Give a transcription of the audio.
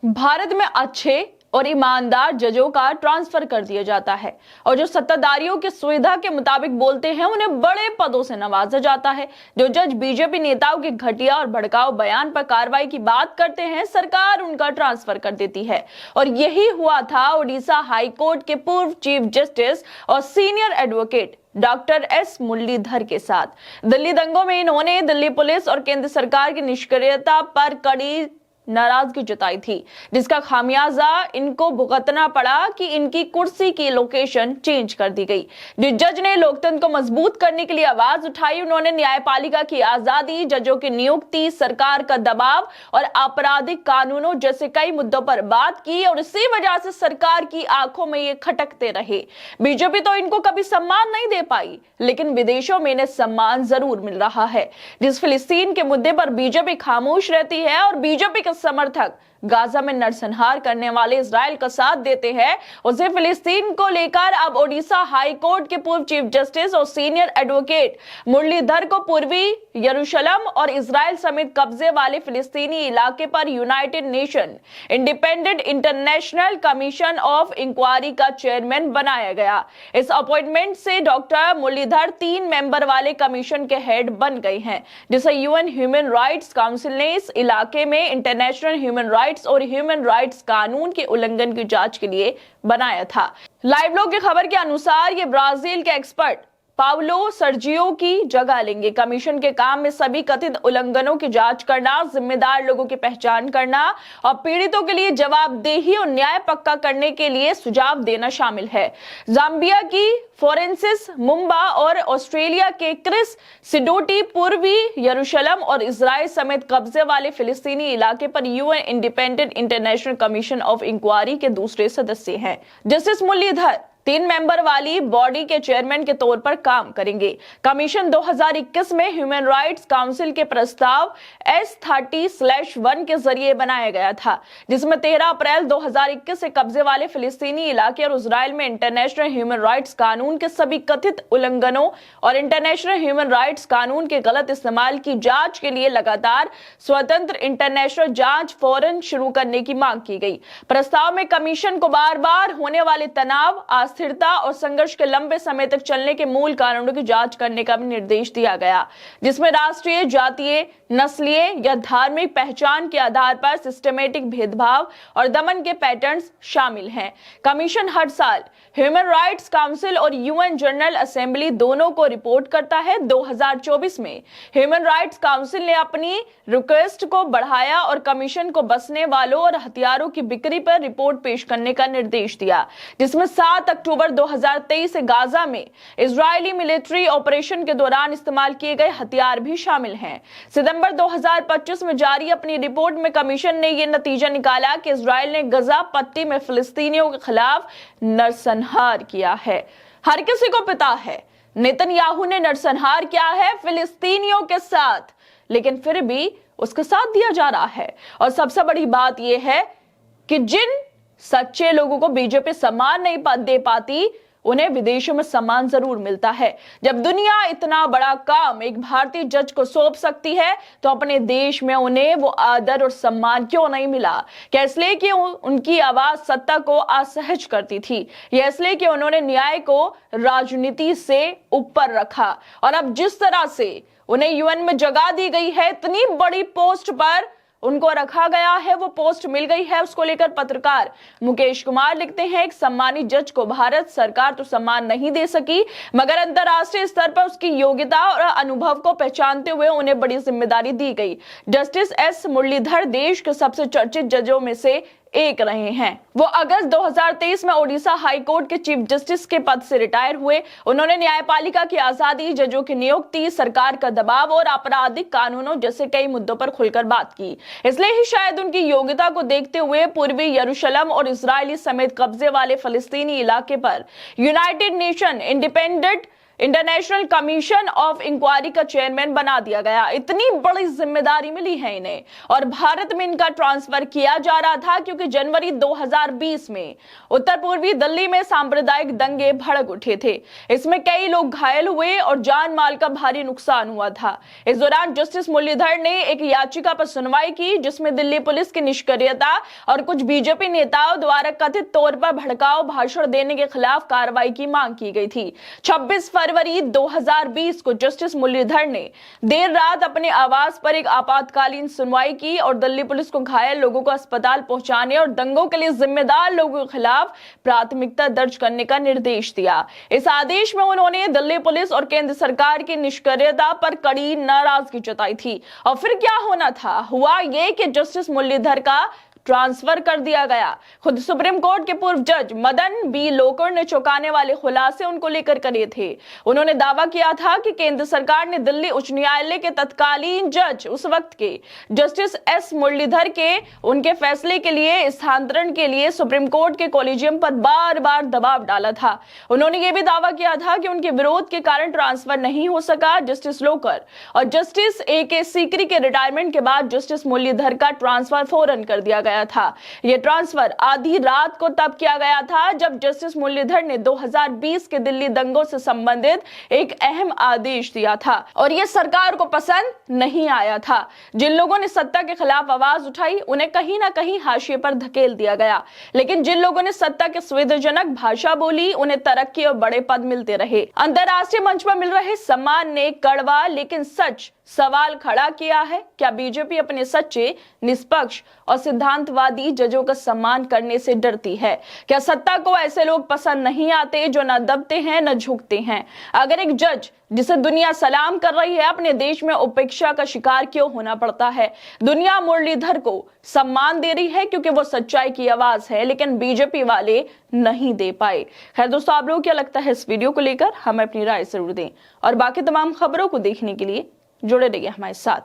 भारत में अच्छे और ईमानदार जजों का ट्रांसफर कर दिया जाता है और जो सत्ताधारियों की सुविधा के मुताबिक बोलते हैं उन्हें बड़े पदों से नवाजा जाता है। जो जज बीजेपी नेताओं के घटिया और भड़काऊ बयान पर कार्रवाई की बात करते हैं, सरकार उनका ट्रांसफर कर देती है। और यही हुआ था उड़ीसा हाई कोर्ट के पूर्व चीफ जस्टिस और senior advocate doctor S Muralidhar के साथ। दिल्ली दंगों में इन्होंने दिल्ली पुलिस और केंद्र सरकार की निष्क्रियता पर कड़ी नाराजगी जताई थी, जिसका खामियाजा इनको भुगतना पड़ा कि इनकी कुर्सी की लोकेशन चेंज कर दी गई। जिस जज ने लोकतंत्र को मजबूत करने के लिए आवाज उठाई, उन्होंने न्यायपालिका की आजादी, जजों की नियुक्ति, सरकार का दबाव और आपराधिक कानूनों जैसे कई मुद्दों पर बात की और इसी वजह से सरकार की आंखों में ये खटकते रहे। बीजेपी तो इनको कभी सम्मान नहीं दे पाई, लेकिन विदेशों में इन्हें सम्मान जरूर मिल रहा है। जिस फिलिस्तीन के मुद्दे पर बीजेपी खामोश रहती है और बीजेपी के समर्थक गाजा में नरसंहार करने वाले इजराइल का साथ देते हैं, उसे फिलिस्तीन को लेकर अब ओडिशा हाई कोर्ट के पूर्व चीफ जस्टिस और सीनियर एडवोकेट मुरलीधर को पूर्वी यरूशलेम और इजराइल समेत कब्जे वाले फिलिस्तीनी इलाके पर United Nation independent international commission of inquiry का चेयरमैन बनाया गया। इस अपॉइंटमेंट से डॉक्टर मुरलीधर 3 मेंबर वाले कमीशन के हेड बन गए हैं, जिसे यूएन ह्यूमन राइट्स काउंसिल ने इस इलाके में इंटरनेशनल ह्यूमन राइट्स और ह्यूमन राइट्स कानून के उल्लंघन की जांच के लिए बनाया था। लाइव लोग की खबर के अनुसार ये ब्राजील के एक्सपर्ट पाउलो सर्जियो की जगह लेंगे। कमीशन के काम में सभी कथित उल्लंघनों की जांच करना, जिम्मेदार लोगों की पहचान करना और पीड़ितों के लिए जवाबदेही और न्याय पक्का करने के लिए सुझाव देना शामिल है। जाम्बिया की फोरेंसिस मुंबा और ऑस्ट्रेलिया के क्रिस सिडोटी पूर्वी यरूशलेम और इजराइल समेत कब्जे वाले फिलिस्तीनी इलाके पर UN independent international commission of inquiry के दूसरे सदस्य हैं। जस्टिस मुरलीधर 3 मेंबर वाली बॉडी के चेयरमैन के तौर पर काम करेंगे। कमीशन 2021 में ह्यूमन राइट्स काउंसिल के प्रस्ताव S30/1 के जरिए बनाया गया था, जिसमें 13 अप्रैल 2021 से कब्जे वाले फिलिस्तीनी इलाके और इजराइल में इंटरनेशनल ह्यूमन राइट्स कानून के सभी कथित उल्लंघनों और इंटरनेशनल ह्यूमन राइट्स कानून के गलत इस्तेमाल की जांच के लिए लगातार स्वतंत्र इंटरनेशनल जांच फोरम शुरू करने की मांग की गई। प्रस्ताव में कमीशन को बार बार होने वाले तनाव, स्थिरता और संघर्ष के लंबे समय तक चलने के मूल कारणों की जांच करने का भी निर्देश दिया गया, जिसमें राष्ट्रीय, जातीय, नस्लीय या धार्मिक पहचान के आधार पर सिस्टमेटिक भेदभाव और दमन के पैटर्न्स शामिल हैं। कमीशन हर साल ह्यूमन राइट्स काउंसिल और यूएन जनरल असेंबली दोनों को रिपोर्ट करता है। 2024 में ह्यूमन राइट्स काउंसिल ने अपनी रिक्वेस्ट को बढ़ाया और कमीशन को बसने वालों और हथियारों की बिक्री पर रिपोर्ट पेश करने का निर्देश दिया, जिसमें 7 अक्टूबर 2023 से गाजा में इजरायली मिलिट्री ऑपरेशन के दौरान इस्तेमाल किए गए हथियार भी शामिल हैं। सितंबर 2025 में जारी अपनी रिपोर्ट में कमीशन ने यह नतीजा निकाला कि इजरायल ने गजा पट्टी में फिलिस्तीनियों के खिलाफ नरसंहार किया है। हर किसी को पता है नेतन्याहू ने नरसंहार किया है फिलिस्तीनियों के साथ, लेकिन फिर भी उसके साथ दिया जा रहा है। और सबसे बड़ी बात यह है कि जिन सच्चे लोगों को बीजेपी सम्मान नहीं दे पाती, उन्हें विदेशों में सम्मान जरूर मिलता है। जब दुनिया इतना बड़ा काम एक भारतीय जज को सौंप सकती है, तो अपने देश में उन्हें वो आदर और सम्मान क्यों नहीं मिला? क्या इसलिए कि उनकी आवाज सत्ता को असहज करती थी, या इसलिए कि उन्होंने न्याय को राजनीति से ऊपर रखा? और अब जिस तरह से उन्हें यूएन में जगह दी गई है, इतनी बड़ी पोस्ट पर उनको रखा गया है, वो पोस्ट मिल गई है, उसको लेकर पत्रकार मुकेश कुमार लिखते हैं, एक सम्मानित जज को भारत सरकार तो सम्मान नहीं दे सकी, मगर अंतरराष्ट्रीय स्तर पर उसकी योग्यता और अनुभव को पहचानते हुए उन्हें बड़ी जिम्मेदारी दी गई। जस्टिस एस मुरलीधर देश के सबसे चर्चित जजों में से एक रहे हैं। वो अगस्त 2023 में ओडिशा हाई कोर्ट के चीफ जस्टिस के पद से रिटायर हुए। उन्होंने न्यायपालिका की आजादी, जजों की नियुक्ति, सरकार का दबाव और आपराधिक कानूनों जैसे कई मुद्दों पर खुलकर बात की। इसलिए ही शायद उनकी योग्यता को देखते हुए पूर्वी यरूशलेम और इजरायली समेत कब्जे वाले फलस्तीनी इलाके पर United Nation independent international commission of inquiry का चेयरमैन बना दिया गया। इतनी बड़ी जिम्मेदारी मिली है इन्हें और भारत में इनका ट्रांसफर किया जा रहा था क्योंकि जनवरी 2020 में उत्तर पूर्वी दिल्ली में सांप्रदायिक दंगे भड़क उठे थे। इसमें कई लोग घायल हुए और जान माल का भारी नुकसान हुआ था। इस दौरान जस्टिस मुरलीधर ने एक याचिका पर सुनवाई की जिसमें दिल्ली पुलिस की निष्क्रियता और कुछ बीजेपी नेताओं द्वारा कथित तौर पर भड़काऊ भाषण देने के खिलाफ कार्रवाई की मांग की गई थी। 26 फरवरी 2020 को जस्टिस मुरलीधर ने देर रात अपने आवास पर एक आपातकालीन सुनवाई की और दिल्ली पुलिस को घायल लोगों को अस्पताल पहुंचाने और दंगों के लिए जिम्मेदार लोगों के खिलाफ प्राथमिकता दर्ज करने का निर्देश दिया। इस आदेश में उन्होंने दिल्ली पुलिस और केंद्र सरकार की निष्क्रियता पर कड़ी नाराजगी जताई थी। और फिर क्या होना था, हुआ ये कि जस्टिस मुरलीधर का ट्रांसफर कर दिया गया। खुद सुप्रीम कोर्ट के पूर्व जज मदन बी लोकुर ने चौंकाने वाले खुलासे उनको लेकर करे थे। उन्होंने दावा किया था कि केंद्र सरकार ने दिल्ली उच्च न्यायालय के तत्कालीन जज उस वक्त के जस्टिस एस मुरलीधर के उनके फैसले के लिए स्थानांतरण के लिए सुप्रीम कोर्ट के कॉलेजियम पर बार बार दबाव डाला था। उन्होंने यह भी दावा किया था कि उनके विरोध के कारण ट्रांसफर नहीं हो सका। जस्टिस लोकुर और जस्टिस ए के सीकरी के रिटायरमेंट के बाद जस्टिस मुरलीधर का ट्रांसफर फौरन कर दिया गया था। यह ट्रांसफर आधी रात को तब किया गया था जब जस्टिस मुरलीधर ने 2020 के दिल्ली दंगों से संबंधित एक अहम आदेश दिया था और यह सरकार को पसंद नहीं आया था। जिन लोगों ने सत्ता के खिलाफ आवाज उठाई उन्हें कहीं ना कहीं हाशिए पर धकेल दिया गया, लेकिन जिन लोगों ने सत्ता के सुविधाजनक भाषा बोली उन्हें तरक्की और बड़े पद मिलते रहे। अंतरराष्ट्रीय मंच पर मिल रहे सम्मान ने कड़वा लेकिन सच सवाल खड़ा किया है। क्या बीजेपी अपने सच्चे, निष्पक्ष और सिद्धांतवादी जजों का सम्मान करने से डरती है? क्या सत्ता को ऐसे लोग पसंद नहीं आते जो न दबते हैं न झुकते हैं? अगर एक जज जिसे दुनिया सलाम कर रही है अपने देश में उपेक्षा का शिकार क्यों होना पड़ता है? दुनिया मुरलीधर को सम्मान दे रही है क्योंकि वो सच्चाई की आवाज है, लेकिन बीजेपी वाले नहीं दे पाए। खैर दोस्तों, आप लोगों को क्या लगता है इस वीडियो को लेकर? हमें अपनी राय जरूर दें और बाकी तमाम खबरों को देखने के लिए जुड़े रहिए हमारे साथ।